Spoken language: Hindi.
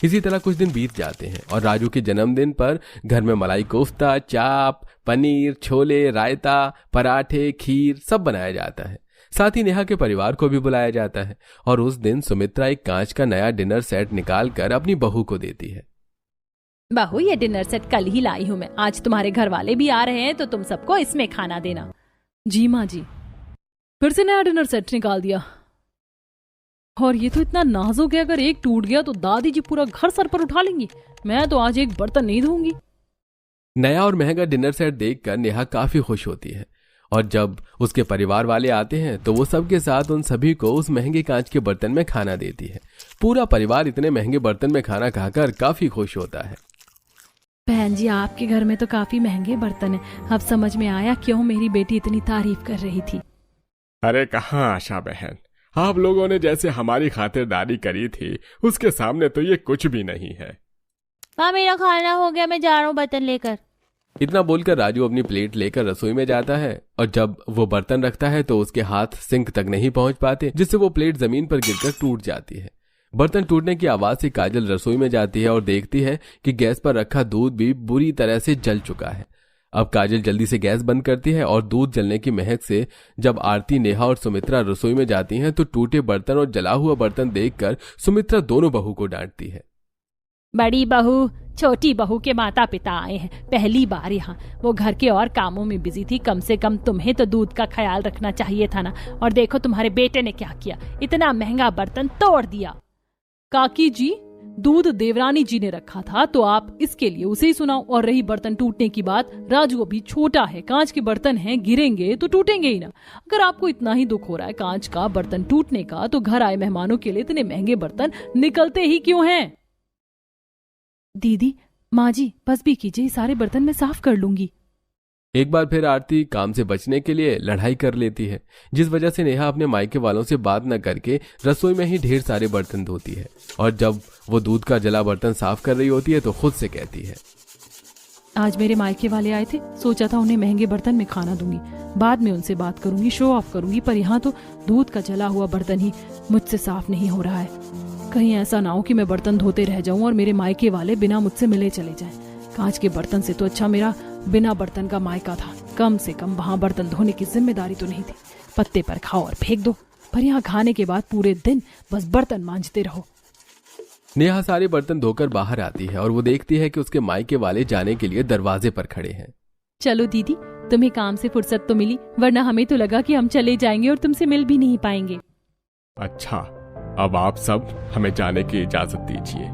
इसी तरह कुछ दिन बीत जाते हैं और राजू के जन्मदिन पर घर में मलाई कोफ्ता, चाप, पनीर, छोले, रायता, पराठे, खीर सब बनाया जाता है। साथ ही नेहा के परिवार को भी बुलाया जाता है और उस दिन सुमित्रा एक कांच का नया डिनर सेट निकाल कर अपनी बहू को देती है। बहू, ये डिनर सेट कल ही लाई हूँ मैं। आज तुम्हारे घर वाले भी आ रहे हैं तो तुम सबको इसमें खाना देना। जी माँ जी। फिर से नया डिनर सेट निकाल दिया। और ये तो इतना नाजुक है, अगर एक टूट गया तो दादी जी पूरा घर सर पर उठा लेंगी। मैं तो आज एक बर्तन नहीं धोऊंगी। नया और महंगा डिनर सेट देखकर नेहा काफी खुश होती है और जब उसके परिवार वाले आते हैं तो वो सबके साथ उन सभी को उस महंगे कांच के बर्तन में खाना देती है। पूरा परिवार इतने महंगे बर्तन में खाना खाकर काफी खुश होता है। बहन जी, आपके घर में तो काफी महंगे बर्तन हैं। अब समझ में आया क्यों मेरी बेटी इतनी तारीफ कर रही थी। अरे कहाँ आशा बहन, आप लोगों ने जैसे हमारी खातिरदारी करी थी उसके सामने तो ये कुछ भी नहीं है। हाँ, मेरा खाना हो गया, मैं जा रहा हूँ बर्तन लेकर। इतना बोलकर राजू अपनी प्लेट लेकर रसोई में जाता है और जब वो बर्तन रखता है तो उसके हाथ सिंक तक नहीं पहुंच पाते, जिससे वो प्लेट जमीन पर गिरकर टूट जाती है। बर्तन टूटने की आवाज से काजल रसोई में जाती है और देखती है कि गैस पर रखा दूध भी बुरी तरह से जल चुका है। अब काजल जल्दी से गैस बंद करती है और दूध जलने की महक से जब आरती, नेहा और सुमित्रा रसोई में जाती हैं तो टूटे बर्तन और जला हुआ बर्तन देखकर सुमित्रा दोनों बहू को डांटती है। बड़ी बहू छोटी बहू के माता पिता आए हैं, पहली बार यहाँ। वो घर के और कामों में बिजी थी, कम से कम तुम्हें तो दूध का ख्याल रखना चाहिए था ना। और देखो तुम्हारे बेटे ने क्या किया, इतना महंगा बर्तन तोड़ दिया। काकी जी, दूध देवरानी जी ने रखा था तो आप इसके लिए उसे ही सुनाओ। और रही बर्तन टूटने की बात, राजू अभी छोटा है, कांच के बर्तन हैं, गिरेंगे तो टूटेंगे ही ना। अगर आपको इतना ही दुख हो रहा है कांच का बर्तन टूटने का, तो घर आए मेहमानों के लिए इतने महंगे बर्तन निकलते ही क्यों हैं? दीदी, माँ जी, बस भी कीजिए, सारे बर्तन मैं साफ कर लूंगी। एक बार फिर आरती काम से बचने के लिए लड़ाई कर लेती है, जिस वजह से नेहा अपने मायके वालों से बात न करके रसोई में ही ढेर सारे बर्तन धोती है। और जब वो दूध का जला बर्तन साफ कर रही होती है तो खुद से कहती है, आज मेरे मायके वाले आए थे, सोचा था उन्हें महंगे बर्तन में खाना दूंगी, बाद में उनसे बात करूंगी, शो ऑफ करूंगी, पर यहाँ तो दूध का जला हुआ बर्तन ही मुझसे साफ नहीं हो रहा है। कहीं ऐसा ना हो कि मैं बर्तन धोते रह जाऊं और मेरे मायके वाले बिना मुझसे मिले चले जाएं। कांच के बर्तन से तो अच्छा मेरा बिना बर्तन का मायका था। कम से कम वहां बर्तन धोने की जिम्मेदारी तो नहीं थी। पत्ते पर खाओ और फेंक दो, पर यहाँ खाने के बाद पूरे दिन बस बर्तन मांजते रहो। नेहा सारे बर्तन धोकर बाहर आती है और वो देखती है कि उसके मायके वाले जाने के लिए दरवाजे पर खड़े हैं। चलो दीदी, तुम्हें काम से फुर्सत तो मिली, वरना हमें तो लगा कि हम चले जाएंगे और तुमसे मिल भी नहीं पाएंगे। अच्छा, अब आप सब हमें जाने की इजाजत दीजिए।